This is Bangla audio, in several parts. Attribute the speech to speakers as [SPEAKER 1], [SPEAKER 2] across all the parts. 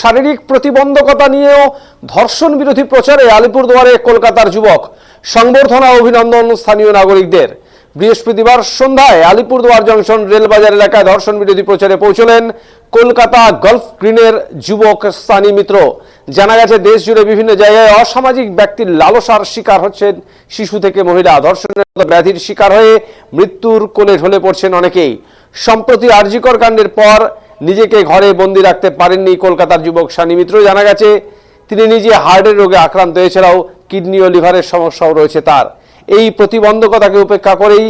[SPEAKER 1] শারীরিক প্রতিবন্ধকতা নিয়েও ধর্ষণ বিরোধী প্রচারে আলিপুরদুয়ারে কলকাতার যুবক। সংবর্ধনা অভিনন্দন স্থানীয় নাগরিকদের। বৃহস্পতিবার সন্ধ্যায় আলিপুরদুয়ার জংশন রেলবাজার এলাকায় ধর্ষণ বিরোধী প্রচারে পৌঁছলেন কলকাতা গলফ গ্রিনের যুবক সানি মিত্র। জানা গেছে, দেশ জুড়ে বিভিন্ন জায়গায় অসামাজিক ব্যক্তির লালসার শিকার হচ্ছেন শিশু থেকে মহিলা। ধর্ষণের মতো ব্যাধির শিকার হয়ে মৃত্যুর কোলে ঢলে পড়ছেন অনেকেই। সম্প্রতি আরজিকর কাণ্ডের পর নিজেকে ঘরে বন্দি রাখতে পারেননি কলকাতার যুবক সানি মিত্র। জানা গেছে, তিনি নিজে হার্টের রোগে আক্রান্ত, এছাড়াও কিডনি ও লিভারের সমস্যাও রয়েছে তার। এই প্রতিবন্ধকতাকে উপেক্ষা করেই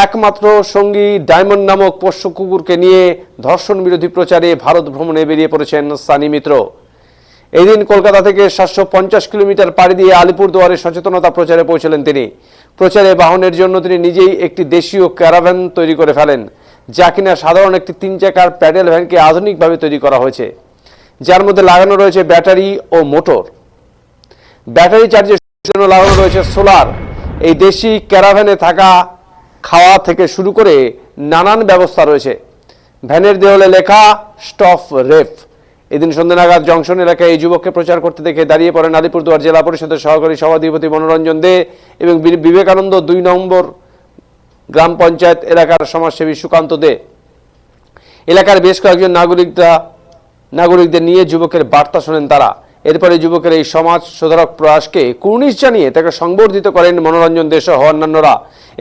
[SPEAKER 1] একমাত্র সঙ্গী ডায়মন্ড নামক পোষ্য কুকুরকে নিয়ে ধর্ষণ বিরোধী প্রচারে ভারত ভ্রমণে বেরিয়ে পড়েছেন সানি মিত্র। এদিন কলকাতা থেকে 750 কিলোমিটার পাড়ি দিয়ে আলিপুরদুয়ারে সচেতনতা প্রচারে পৌঁছলেন তিনি। প্রচারে বাহনের জন্য তিনি নিজেই একটি দেশীয় ক্যারাভ্যান তৈরি করে ফেলেন, যা কিনা সাধারণ একটি 3 চাকার প্যাডেল ভ্যানকে আধুনিকভাবে তৈরি করা হয়েছে, যার মধ্যে লাগানো রয়েছে ব্যাটারি ও মোটর। ব্যাটারি চার্জের জন্য লাগানো রয়েছে সোলার। এই দেশি ক্যারাভ্যানে থাকা খাওয়া থেকে শুরু করে নানান ব্যবস্থা রয়েছে। ভ্যানের দেওয়ালে লেখা স্টপ রেপ। এদিন সন্ধ্যা নাগাদ জংশন এলাকায় এই যুবককে প্রচার করতে দেখে দাঁড়িয়ে পড়েন আলিপুরদুয়ার জেলা পরিষদের সহকারী সভাধিপতি মনোরঞ্জন দে এবং বিবেকানন্দ 2 নম্বর গ্রাম পঞ্চায়েত এলাকার সমাজসেবী সুকান্ত দে। এলাকার বেশ কয়েকজন নাগরিকদের নিয়ে যুবকের বার্তা শোনেন তারা। এরপরে যুবকের এই সমাজ সুধারক প্রয়াসকে কুর্নিশ জানিয়ে তাকে সংবর্ধিত করেন মনোরঞ্জন দে সহ অন্যান্যরা।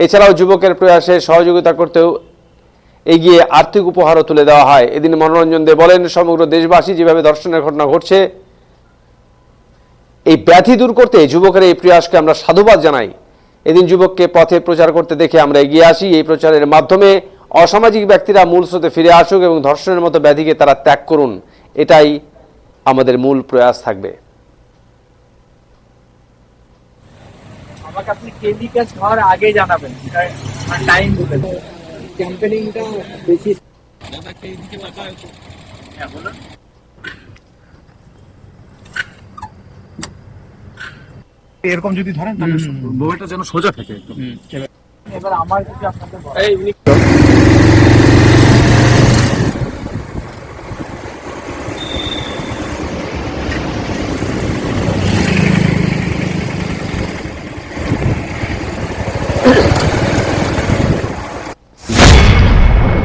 [SPEAKER 1] এছাড়াও যুবকের প্রয়াসে সহযোগিতা করতেও এগিয়ে আর্থিক উপহারও তুলে দেওয়া হয়। এদিন মনোরঞ্জন দে বলেন, সমগ্র দেশবাসী যেভাবে ধর্ষণের ঘটনা ঘটছে, এই ব্যাধি দূর করতে যুবকের এই প্রয়াসকে আমরা সাধুবাদ জানাই। এদিন যুবককে পথে প্রচার করতে দেখে আমরা এগিয়ে আসি। এই প্রচারের মাধ্যমে অসামাজিক ব্যক্তিরা মূল স্রোতে ফিরে আসুক এবং ধর্ষণের মতো ব্যাধিকে তারা ত্যাগ করুন, এটাই আমাদের মূল প্রয়াস থাকবে।
[SPEAKER 2] আমাকে আপনি কেবি কাজ হওয়ার আগে জানাবেন, টাইম বলে ক্যাম্পেনিংটা বেশি।
[SPEAKER 3] এরকম যদি ধরেন তাহলে বউটা যেন সোজা থাকে একদম।
[SPEAKER 2] এবার আমার কিছু আপনাদের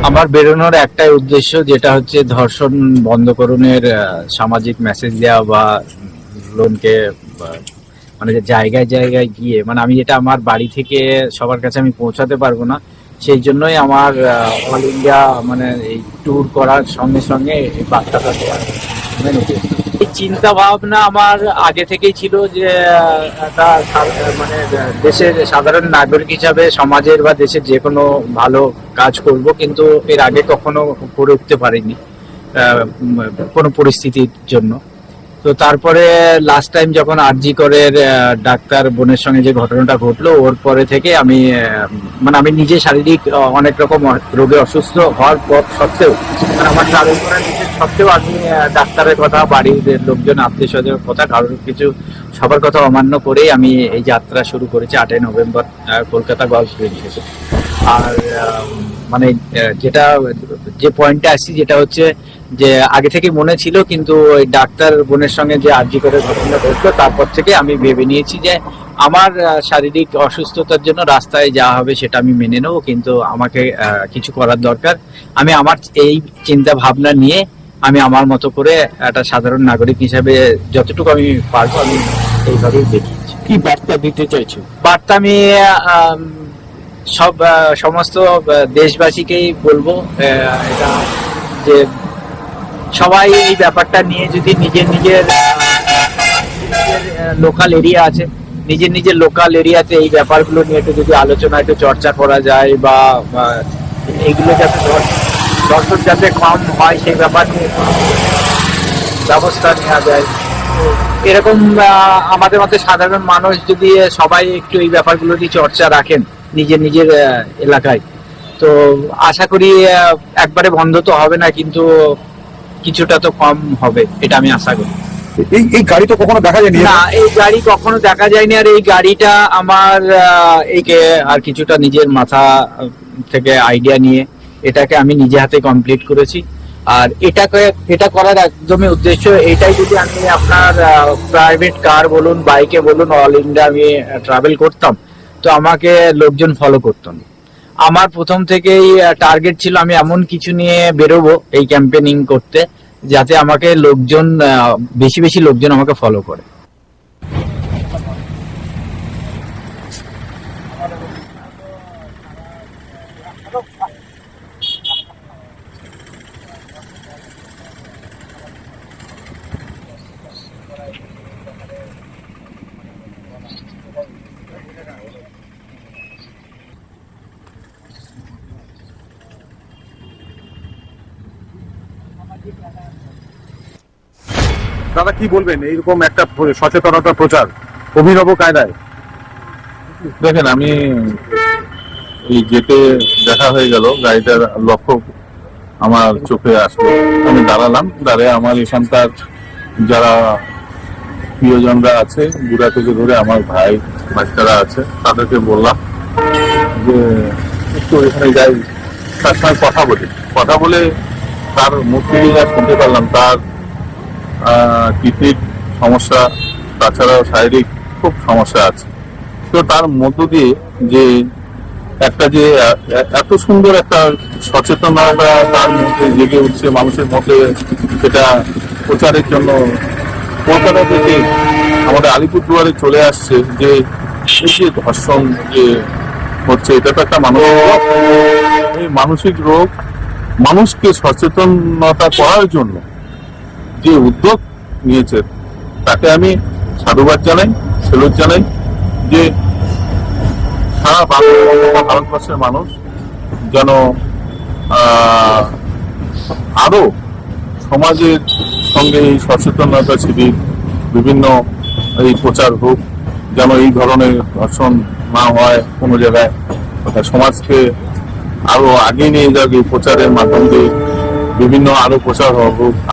[SPEAKER 4] আমার বেরোনোর একটাই উদ্দেশ্য, যেটা হচ্ছে ধর্ষণ বন্ধকরণের সামাজিক মেসেজ দেওয়া বা লোনকে মানে জায়গায় জায়গায় গিয়ে, মানে আমি যেটা আমার বাড়ি থেকে সবার কাছে আমি পৌঁছাতে পারবো না, সেই জন্যই আমার অল ইন্ডিয়া মানে এই ট্যুর করার সঙ্গে সঙ্গে এই বার্তাটা দেওয়া। এই চিন্তা ভাবনা আমার আগে থেকেই ছিল যে একটা মানে দেশের সাধারণ নাগরিক হিসাবে সমাজের বা দেশের যে কোনো ভালো কাজ করব, কিন্তু এর আগে কখনো করে উঠতে পারিনি কোনো পরিস্থিতির জন্য। তো তারপরে লাস্ট টাইম যখন আরজিকরের ডাক্তার বোনের সঙ্গে যে ঘটনাটা ঘটলো, ওর পরে থেকে আমি মানে আমি নিজে শারীরিক অনেক রকম রোগে অসুস্থ হওয়ার পর সত্ত্বেও, মানে আমার ট্রাভেল করার সত্ত্বেও আমি ডাক্তারের কথা, বাড়ির লোকজন, আত্মীয় স্বজনের কথা, কারোর কিছু সবার কথা অমান্য করেই আমি এই যাত্রা শুরু করেছি 8ই নভেম্বর কলকাতা গলফ গ্রিন থেকে। আর মানে যেটা যে পয়েন্টে আসছি, যেটা হচ্ছে যে আগে থেকে মনে ছিল, কিন্তু ওই ডাক্তার বোনের সঙ্গে যে আরজিকরের ঘটনা ঘটলো, তারপর থেকে আমি ভেবে নিয়েছি যে আমার শারীরিক অসুস্থতার জন্য রাস্তায় যাওয়া হবে সেটা আমি মেনে নেবো, কিন্তু আমাকে কিছু করার দরকার। আমি আমার এই চিন্তা ভাবনা নিয়ে আমি আমার মতো করে একটা সাধারণ নাগরিক হিসাবে যতটুকু আমি পারবো আমি এইভাবেই দেখিয়েছি।
[SPEAKER 3] কি বার্তা দিতে চাইছো?
[SPEAKER 4] বার্তা আমি সমস্ত দেশবাসীকেই বলবো এটা, যে সবাই এই ব্যাপারটা নিয়ে যদি নিজের লোকাল এরিয়া আছে, নিজের লোকাল এরিয়াতে এই ব্যাপারগুলো নিয়ে একটু যদি আলোচনা, একটু চর্চা করা যায়, বা এইগুলো যাতে ধর্ষণ যাতে কম হয় সেই ব্যাপার নিয়ে ব্যবস্থা নেওয়া যায়। এরকম আমাদের মধ্যে সাধারণ মানুষ যদি সবাই একটু এই ব্যাপারগুলো নিয়ে চর্চা রাখেন নিজের এলাকায়, তো আশা করি একবারে বন্ধ তো হবে না, কিন্তু কিছুটা তো কম হবে, এটা আমি আশা করি।
[SPEAKER 3] এই গাড়ি তো কখনো দেখা যায়নি
[SPEAKER 4] না, এই গাড়ি কখনো দেখা যায়নি। আর এই গাড়িটা আমার এইকে আর কিছুটা নিজের মাথা থেকে আইডিয়া নিয়ে এটাকে আমি নিজে হাতে কমপ্লিট করেছি। আর এটা করার একদমই উদ্দেশ্য এটাই, যদি আমি আপনার প্রাইভেট কার বলুন, বাইকে বলুন, অল ইন্ডিয়া আমি ট্রাভেল করতাম, তো আমাকে লোকজন ফলো করতো না। আমার প্রথম থেকেই টার্গেট ছিল আমি এমন কিছু নিয়ে বেরোবো এই ক্যাম্পেনিং করতে, যাতে আমাকে লোকজন বেশি বেশি লোকজন আমাকে ফলো করে।
[SPEAKER 3] দাদা কি বলবেন এইরকম একটা সচেতনতা প্রচার অভিনব কায়দায়?
[SPEAKER 5] দেখেন, আমি এই যেতে দেখা হয়ে গেল, গাড়িটার লক্ষ্য আমার চোখে আসলো, আমি দাঁড়িয়ে আমার এখানকার যারা প্রিয়জনরা আছে, বুড়া থেকে ধরে আমার ভাই বাচ্চারা আছে, তাদেরকে বললাম যে একটু এখানে যাই, তার সঙ্গে কথা বলে তার মুখ থেকে যা শুনতে পারলাম, তার কিডনির সমস্যা, তাছাড়াও শারীরিক খুব সমস্যা আছে। তো তার মধ্য দিয়ে যে একটা যে এত সুন্দর একটা সচেতনতা তার মধ্যে জেগে উঠছে মানুষের মধ্যে, সেটা প্রচারের জন্য কলকাতা থেকে আমাদের আলিপুরদুয়ারে চলে আসছে, যে এই যে ধর্ষণ যে হচ্ছে, এটা তো একটা মানসিক রোগ। এই মানসিক রোগ মানুষকে সচেতনতা করার জন্য যে উদ্যোগ নিয়েছে, তাকে আমি সাধুবাদ জানাই, সেলুট জানাই, যে সারা ভারতবর্ষের মানুষ যেন আরো সমাজের সঙ্গে এই সচেতনতা শিবির বিভিন্ন এই প্রচার হোক, যেন এই ধরনের ধর্ষণ না হয় কোনো জায়গায়, সমাজকে আরো আগে নিয়ে যাবে প্রচারের মাধ্যমে, বিভিন্ন আরো প্রচার হোক।